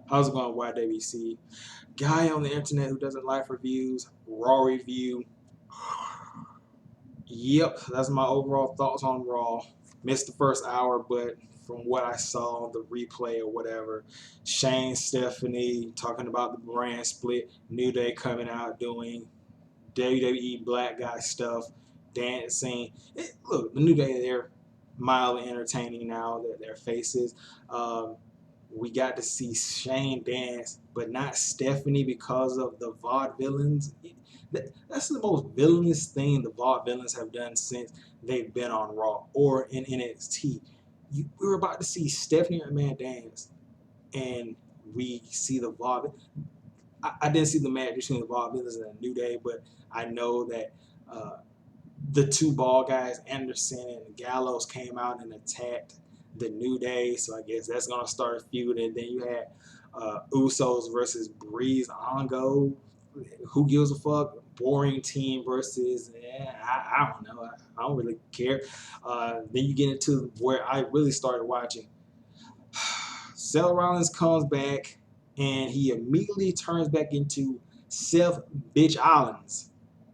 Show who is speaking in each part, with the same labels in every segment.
Speaker 1: How's it going, YWC? Guy on the internet who doesn't like reviews, Raw review. Yep, that's my overall thoughts on Raw. Missed the first hour, but from what I saw on the replay or whatever, Shane, Stephanie talking about the brand split, New Day coming out doing WWE black guy stuff, dancing. Look, the New Day, they're mildly entertaining now, that their faces. Um, we got to see Shane dance, but not Stephanie because of the vaudevillains. That's the most villainous thing the vaudevillains have done since they've been on Raw or in NXT. We were about to see Stephanie McMahon dance, and we see the vaude. I didn't see the match between the vaudevillains and the New Day, but I know that uh, the two ball guys, Anderson and Gallows, came out and attacked the New Day, so I guess that's gonna start a feud. And then you had Usos versus Breeze Ongo. Who gives a fuck? Boring team versus I don't know. I don't really care. Then you get into where I really started watching. Seth Rollins comes back and he immediately turns back into Seth Bitch Rollins.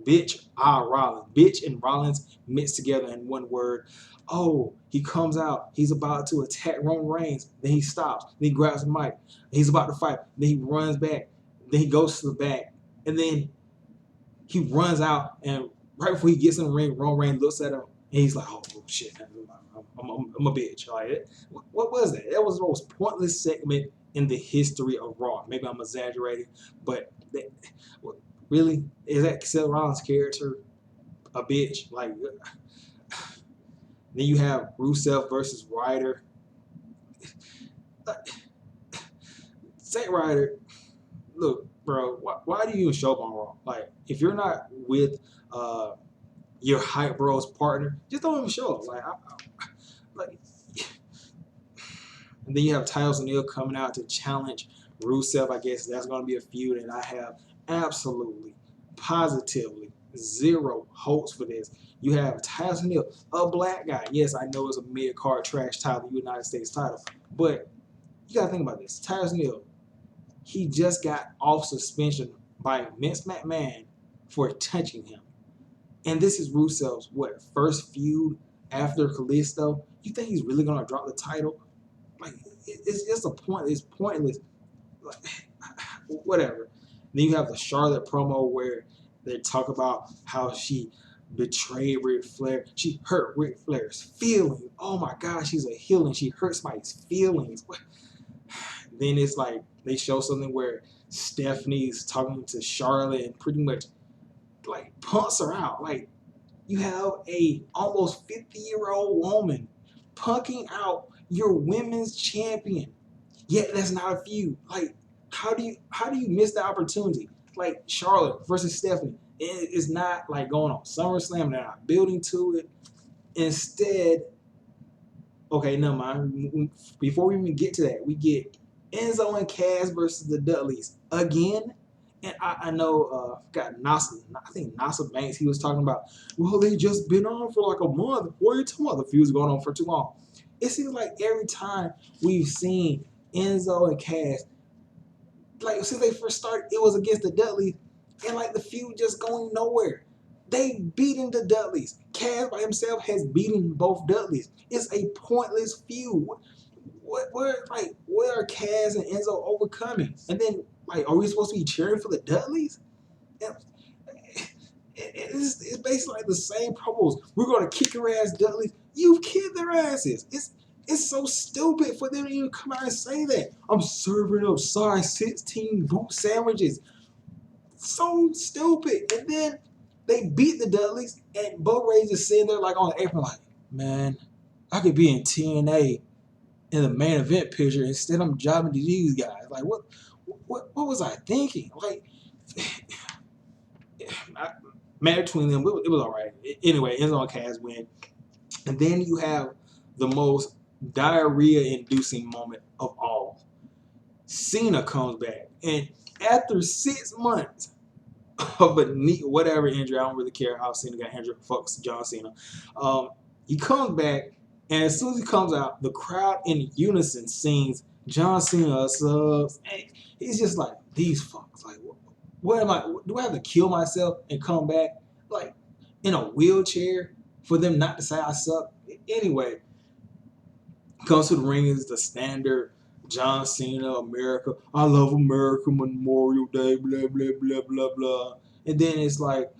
Speaker 1: Bitch Rollins. Bitch and Rollins mixed together in one word. Oh, he comes out. He's about to attack Roman Reigns. Then he stops. Then he grabs the mic. He's about to fight. Then he runs back. Then he goes to the back. And then he runs out. And right before he gets in the ring, Roman Reigns looks at him. And he's like, oh, shit. I'm a bitch. Like, what was that? That was the most pointless segment in the history of Raw. Maybe I'm exaggerating. But really? Is that Seth Rollins' character a bitch? Like, then you have Rusev versus Ryder. Zack Ryder, look, bro, why do you even show up on Raw? Like, if you're not with your hype bros partner, just don't even show up. Like, and then you have Titus O'Neil coming out to challenge Rusev. I guess that's going to be a feud, and I have absolutely, positively zero hopes for this. You have Titus O'Neil, a black guy. Yes, I know it's a mid-card trash title, the United States title, but you got to think about this. Titus O'Neil, he just got off suspension by Vince McMahon for touching him. And this is Rusev's, first feud after Kalisto? You think he's really going to drop the title? Like, it's just a point. It's pointless. Like, whatever. Then you have the Charlotte promo where they talk about how she betrayed Ric Flair. She hurt Ric Flair's feelings. Oh my God, she's a healing. She hurts my feelings. Then it's like they show something where Stephanie's talking to Charlotte and pretty much like punks her out. Like, you have a almost 50-year-old woman punking out your women's champion. Yet that's not a feud. Like, how do you miss the opportunity? Like, Charlotte versus Stephanie. It's not like going on SummerSlam. They're not building to it. Instead, okay, never mind. Before we even get to that, we get Enzo and Cass versus the Dudleys again. And I know, got Nasa, I think Nasa Banks, he was talking about, well, they just been on for like a month. What are you talking about? The feud's going on for too long. It seems like every time we've seen Enzo and Cass, like since they first started, it was against the Dudleys, and like the feud just going nowhere. They beating the Dudleys. Cass by himself has beaten both Dudleys. It's a pointless feud. Where are Cass and Enzo overcoming? And then, like, are we supposed to be cheering for the Dudleys? It's basically like the same promos. We're gonna kick your ass, Dudleys. You've kicked their asses. It's so stupid for them to even come out and say that. I'm serving up size 16 boot sandwiches. So stupid. And then they beat the Dudleys, and Bo Ray just sitting there like on the apron, like, man, I could be in TNA in the main event picture. Instead, I'm jobbing to these guys. Like, what was I thinking? Like, match between them, it was all right. Anyway, Enzo and Cass win. And then you have the most diarrhea-inducing moment of all. Cena comes back. And after 6 months of a knee, whatever injury, I don't really care how Cena got injured, fucks John Cena. He comes back, and as soon as he comes out, the crowd in unison sings John Cena subs. And he's just like, these fucks. Like, what am I? Do I have to kill myself and come back like in a wheelchair for them not to say I suck? Anyway, comes to the ring is the standard John Cena, America. I love America, Memorial Day, blah blah blah blah blah. And then it's like,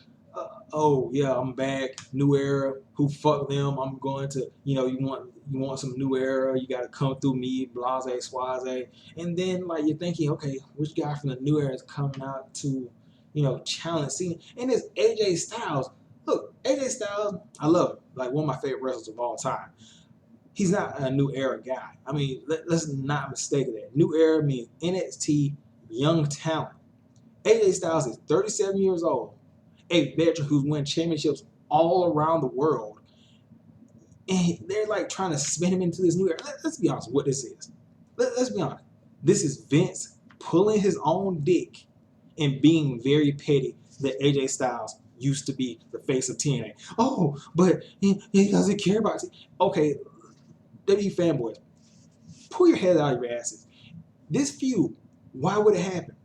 Speaker 1: oh yeah, I'm back, new era. Who fuck them? I'm going to, you want some new era. You got to come through me, blase, swaze. And then like you're thinking, okay, which guy from the new era is coming out to, challenge Cena? And it's AJ Styles. Look, AJ Styles, I love him. Like one of my favorite wrestlers of all time. He's not a new era guy. I mean, let's not mistake that. New era means NXT young talent. AJ Styles is 37 years old, a veteran who's won championships all around the world. And they're like trying to spin him into this new era. Let's be honest what this is. Let's be honest. This is Vince pulling his own dick and being very petty that AJ Styles used to be the face of TNA. Oh, but he doesn't care about it. Okay, WWE fanboys, pull your head out of your asses. This feud, why would it happen?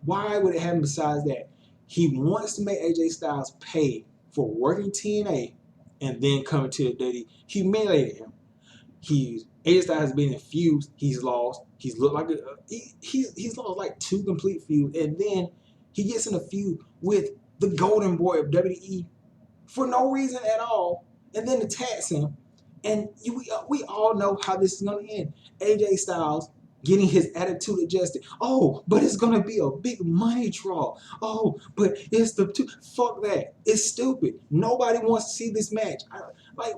Speaker 1: Why would it happen besides that? He wants to make AJ Styles pay for working TNA and then coming to the WWE. Humiliated him. AJ Styles has been in feuds. He's lost. He's looked like he's lost like 2 complete feuds, and then he gets in a feud with the Golden Boy of WWE for no reason at all, and then attacks him. And we all know how this is going to end. AJ Styles getting his attitude adjusted. Oh, but it's going to be a big money draw. Oh, but it's fuck that. It's stupid. Nobody wants to see this match. Like,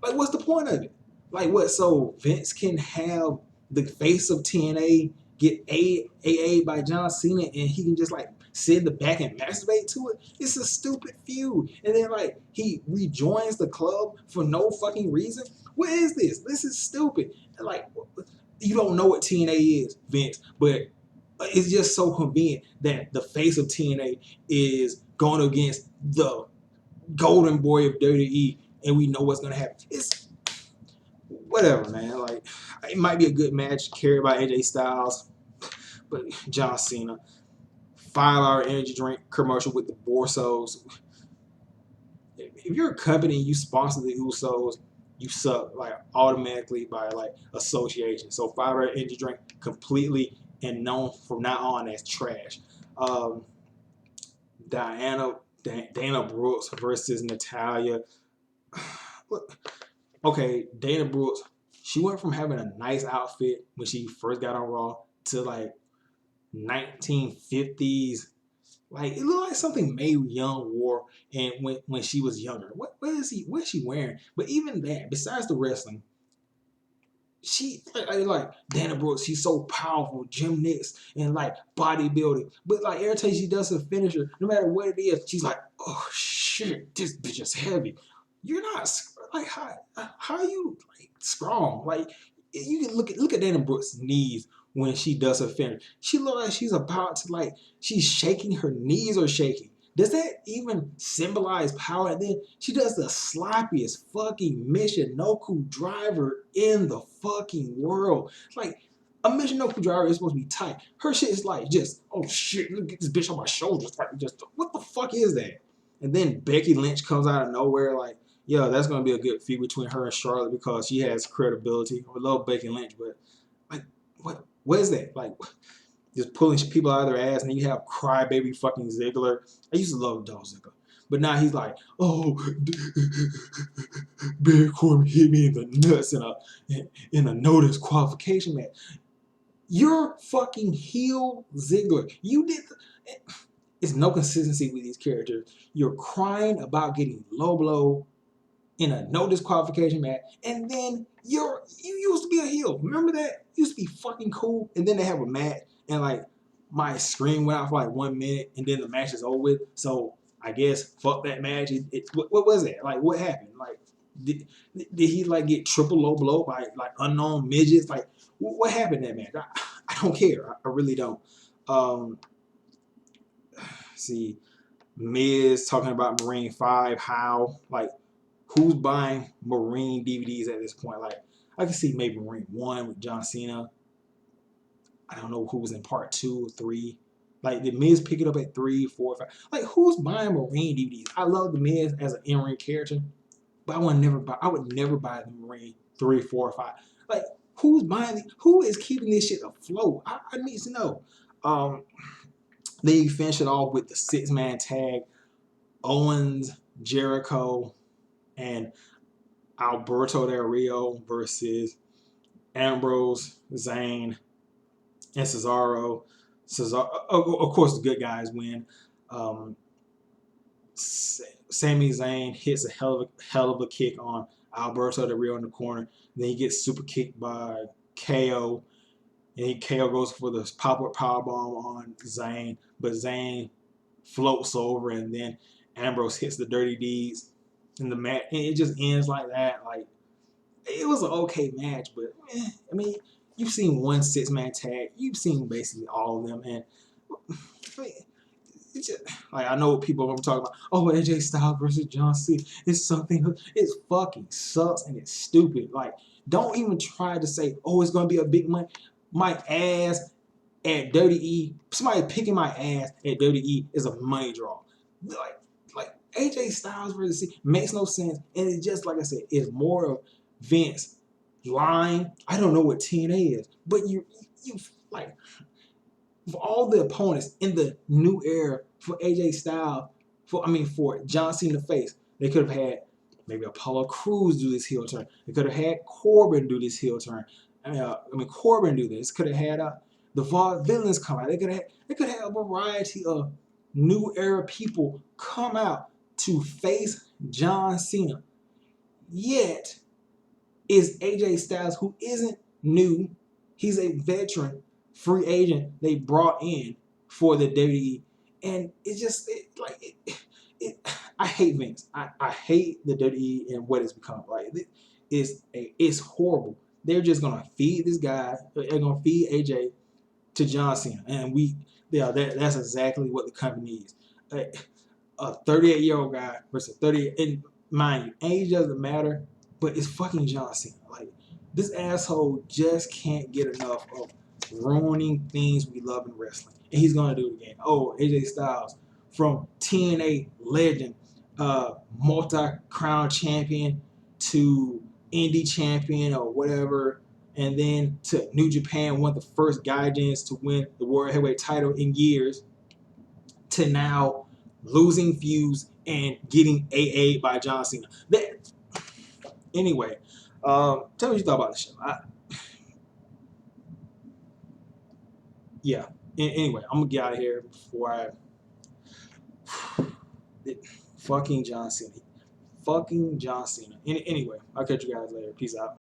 Speaker 1: what's the point of it? Like, what? So Vince can have the face of TNA get AA by John Cena and he can just like sit in the back and masturbate to it? It's a stupid feud. And then like he rejoins the club for no fucking reason. What is this? This is stupid. Like you don't know what TNA is, Vince, but it's just so convenient that the face of TNA is going against the Golden Boy of WWE, and we know what's gonna happen. It's whatever, man. Like it might be a good match carried by AJ Styles, but John Cena. 5-hour energy drink commercial with the Borsos. If you're a company and you sponsor the Usos, you suck like automatically by like association. So 5-hour energy drink completely and known from now on as trash. Dana Brooks versus Natalya. Look, okay, Dana Brooks, she went from having a nice outfit when she first got on Raw to like 1950s, like it looked like something Mae Young wore, and when she was younger. What is she wearing? But even that, besides the wrestling, she like Dana Brooks. She's so powerful, gymnastics and like bodybuilding. But like every time she does a finisher, no matter what it is, she's like, oh shit, this bitch is heavy. You're not like how are you like strong? Like you can look at Dana Brooks' knees when she does her finish. She looks like she's about to like she's shaking. Her knees are shaking. Does that even symbolize power? And then she does the sloppiest fucking Michinoku driver in the fucking world. Like a Michinoku driver is supposed to be tight. Her shit is like just, oh shit, look at this bitch on my shoulders. Like just what the fuck is that? And then Becky Lynch comes out of nowhere like, yeah, that's gonna be a good feud between her and Charlotte because she has credibility. I love Becky Lynch, but like what is that? Like just pulling people out of their ass, and then you have crybaby fucking Ziggler. I used to love Dolph Ziggler, but now he's like, oh, Baron Corbin hit me in the nuts in a no disqualification match. You're fucking heel Ziggler. You did. It's no consistency with these characters. You're crying about getting low blow in a no disqualification match, and then you used to be a heel. Remember that? You used to be fucking cool, and then they have a match, and like my screen went out for like 1 minute, and then the match is over with. So I guess fuck that match. What was that? Like what happened? Like did he like get triple low blow by like unknown midgets? Like what happened in that match? I don't care. I really don't. See, Miz talking about Marine 5. How like who's buying Marine DVDs at this point? Like, I can see maybe Marine 1 with John Cena, I don't know who was in part 2 or 3. Like, did Miz pick it up at 3, 4, 5? Like, who's buying Marine DVDs? I love the Miz as an in-ring character, but I would never buy the Marine 3, 4, or 5. Like, who's buying it? Who is keeping this shit afloat? I need to know. Then you finish it off with the 6-man tag: Owens, Jericho, and Alberto Del Rio versus Ambrose, Zayn, and Cesaro. Of course, the good guys win. Sami Zayn hits a hell of a kick on Alberto Del Rio in the corner. Then he gets super kicked by KO. And KO goes for the pop-up powerbomb on Zayn. But Zayn floats over, and then Ambrose hits the Dirty Deeds in the match. And it just ends like that. Like, it was an okay match, but I mean, you've seen one 6-man tag. You've seen basically all of them, and it's just, like, I know people are gonna talk about, oh, AJ Styles versus John Cena. It's something. It fucking sucks and it's stupid. Like, don't even try to say, oh, it's gonna be a big money. My ass at WWE, somebody picking my ass at WWE is a money draw. Like AJ Styles versus Cena makes no sense, and it's just like I said, it's more of Vince lying. I don't know what TNA is, but you like, for all the opponents in the new era for AJ Styles, for John Cena face, they could have had maybe Apollo Crews do this heel turn. They could have had Corbin do this heel turn. Corbin do this. Could have had the Vaudevillains come out. They could have a variety of new era people come out to face John Cena. Yet is AJ Styles, who isn't new, he's a veteran free agent they brought in for the WWE, and I hate Vince. I hate the WWE and what it's become. Like, it's horrible. They're just gonna feed this guy. They're gonna feed AJ to John Cena, and that's exactly what the company is. A 38-year-old guy versus 30, and mind you, age doesn't matter, but it's fucking John Cena. Like, this asshole just can't get enough of ruining things we love in wrestling, and he's gonna do it again. Oh, AJ Styles, from TNA legend, multi-crown champion to indie champion or whatever, and then to New Japan, one of the first Gaijins to win the World Heavyweight title in years, to now losing feuds and getting AA'd by John Cena. Anyway, tell me what you thought about the show. Anyway, I'm gonna get out of here before fucking John Cena. Anyway, I'll catch you guys later. Peace out.